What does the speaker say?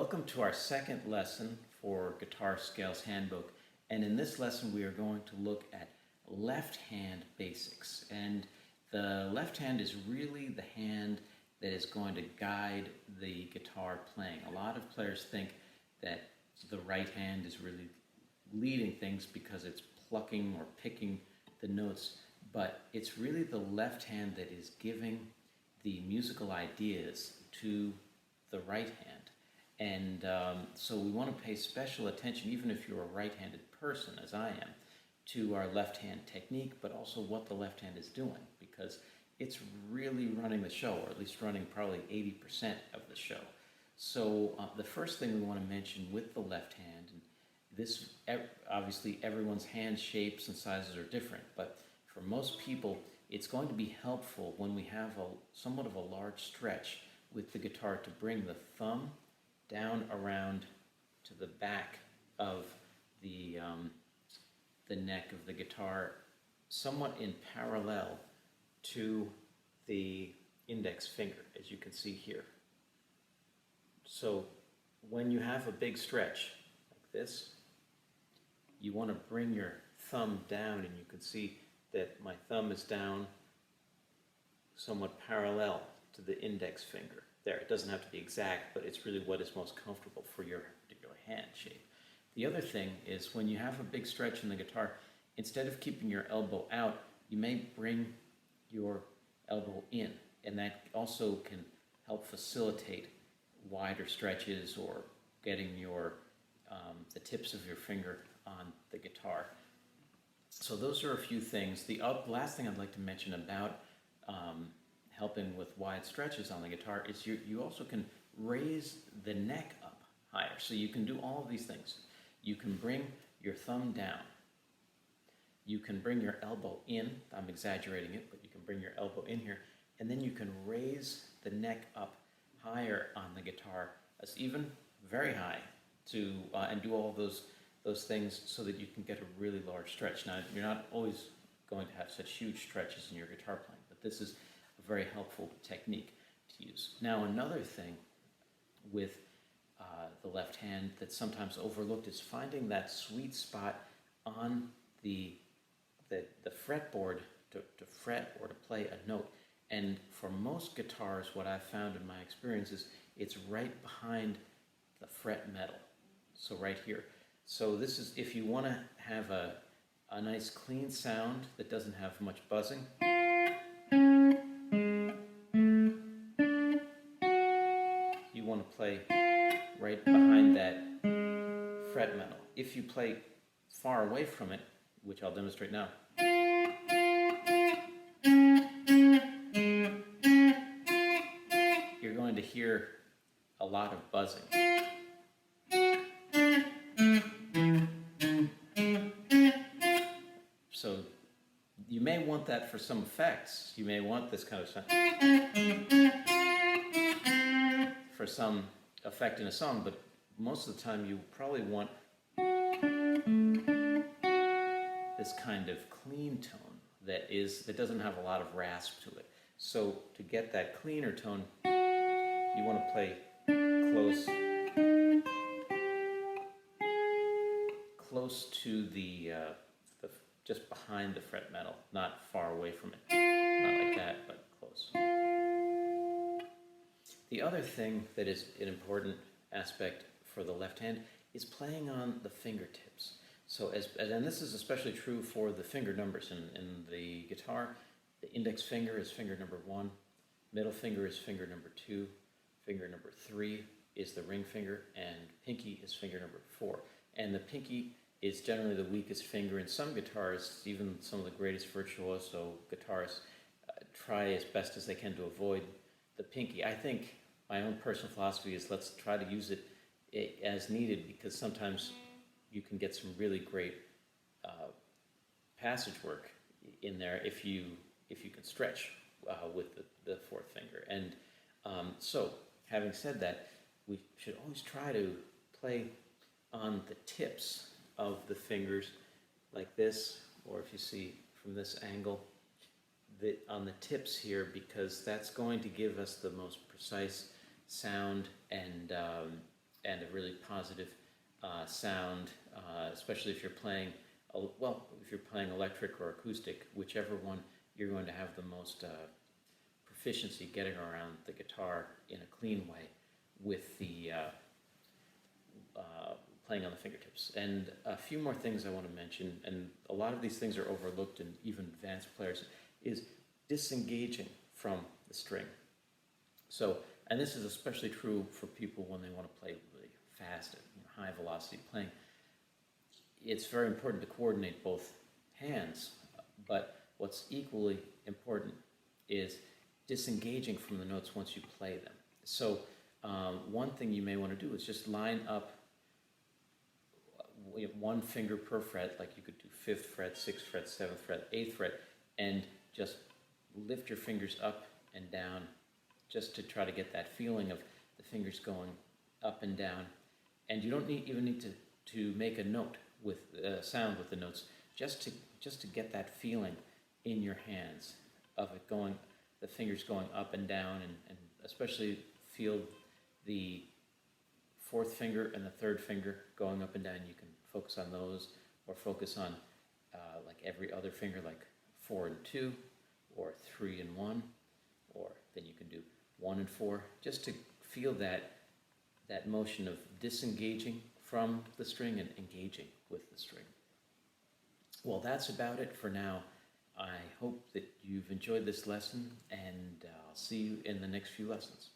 Welcome to our second lesson for Guitar Scales Handbook, and in this lesson we are going to look at left hand basics. And the left hand is really the hand that is going to guide the guitar playing. A lot of players think that the right hand is really leading things because it's plucking or picking the notes, but it's really the left hand that is giving the musical ideas to the right hand. And so we want to pay special attention, even if you're a right-handed person, as I am, to our left-hand technique, but also what the left hand is doing, because it's really running the show, or at least running probably 80% of the show. So the first thing we want to mention with the left hand, and this, obviously everyone's hand shapes and sizes are different, but for most people it's going to be helpful when we have somewhat of a large stretch with the guitar to bring the thumb down around to the back of the neck of the guitar, somewhat in parallel to the index finger, as you can see here. So when you have a big stretch like this, you want to bring your thumb down, and you can see that my thumb is down somewhat parallel to the index finger. There, it doesn't have to be exact, but it's really what is most comfortable for your particular hand shape. The other thing is when you have a big stretch in the guitar, instead of keeping your elbow out, you may bring your elbow in, and that also can help facilitate wider stretches or getting the tips of your finger on the guitar. So those are a few things. The last thing I'd like to mention about helping with wide stretches on the guitar is you also can raise the neck up higher. So you can do all of these things. You can bring your thumb down. You can bring your elbow in. I'm exaggerating it, but you can bring your elbow in here. And then you can raise the neck up higher on the guitar, as even very high, and do all of those things so that you can get a really large stretch. Now, you're not always going to have such huge stretches in your guitar playing, but this is a very helpful technique to use. Now, another thing with the left hand that's sometimes overlooked is finding that sweet spot on the fretboard to fret or to play a note. And for most guitars, what I've found in my experience is it's right behind the fret metal, so right here. So this is, if you want to have a nice clean sound that doesn't have much buzzing, you want to play right behind that fret metal. If you play far away from it, which I'll demonstrate now, you're going to hear a lot of buzzing. So you may want that for some effects. You may want this kind of sound for some effect in a song, but most of the time you probably want this kind of clean tone that doesn't have a lot of rasp to it. So to get that cleaner tone, you want to play close to the just behind the fret metal, not far away from it. Not like that, but close. The other thing that is an important aspect for the left hand is playing on the fingertips. So and this is especially true for the finger numbers. In the guitar, the index finger is finger number 1, middle finger is finger number 2, finger number 3 is the ring finger, and pinky is finger number 4. And the pinky is generally the weakest finger in some guitars. Even some of the greatest virtuoso guitarists try as best as they can to avoid the pinky. I think my own personal philosophy is let's try to use it as needed, because sometimes you can get some really great passage work in there if you can stretch with the fourth finger. And so having said that, we should always try to play on the tips of the fingers like this, or if you see from this angle, on the tips here, because that's going to give us the most precise sound and and a really positive sound, especially if you're playing, if you're playing electric or acoustic, whichever one, you're going to have the most proficiency getting around the guitar in a clean way with the playing on the fingertips. And a few more things I want to mention, and a lot of these things are overlooked in even advanced players, is disengaging from the string. So, and this is especially true for people when they want to play really fast, high velocity playing. It's very important to coordinate both hands, but what's equally important is disengaging from the notes once you play them. So one thing you may want to do is just line up one finger per fret, like you could do 5th fret, 6th fret, 7th fret, 8th fret, and just lift your fingers up and down just to try to get that feeling of the fingers going up and down. And you don't even need to make a note with sound with the notes, just to get that feeling in your hands of it going, the fingers going up and down, and especially feel the 4th finger and the 3rd finger going up and down. You can focus on those, or focus on like every other finger, like 4 and 2, or 3 and 1, or then you can do 1 and 4, just to feel that motion of disengaging from the string and engaging with the string. Well, that's about it for now. I hope that you've enjoyed this lesson, and I'll see you in the next few lessons.